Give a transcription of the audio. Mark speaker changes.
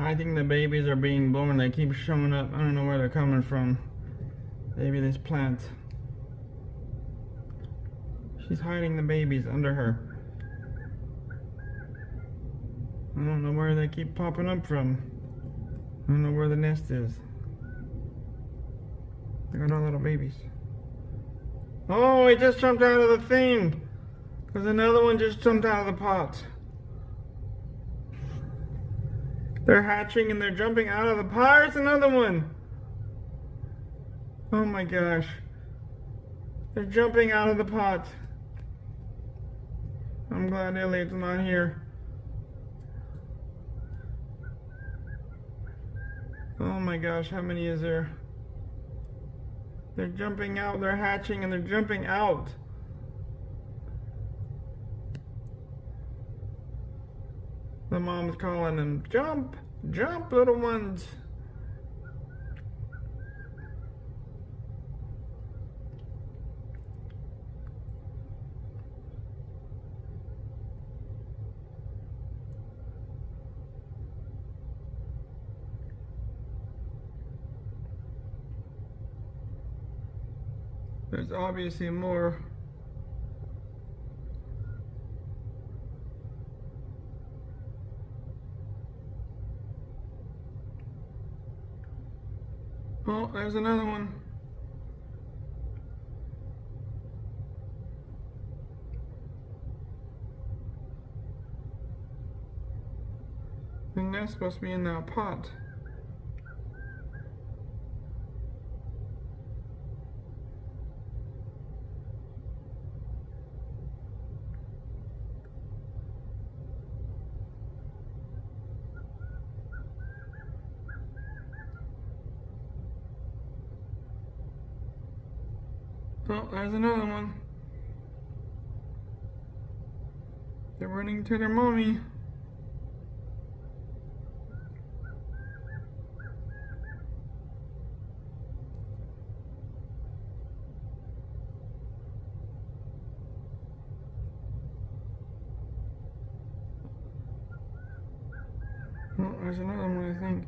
Speaker 1: I think the babies are being born. They keep showing up. I don't know where they're coming from. Maybe this plant. She's hiding the babies under her. I don't know where they keep popping up from. I don't know where the nest is. They got all little babies. Oh, he just jumped out of the thing. There's another one just jumped out of the pot. They're hatching and they're jumping out of the pot. There's another one. Oh my gosh. They're jumping out of the pot. I'm glad Elliot's not here. Oh my gosh, how many is there? They're jumping out, they're hatching, and they're jumping out. The mom's calling them, jump, jump, little ones. There's obviously more. Oh, there's another one. The nest's supposed to be in that pot. Oh, there's another one. They're running to their mommy. Oh, there's another one, I think.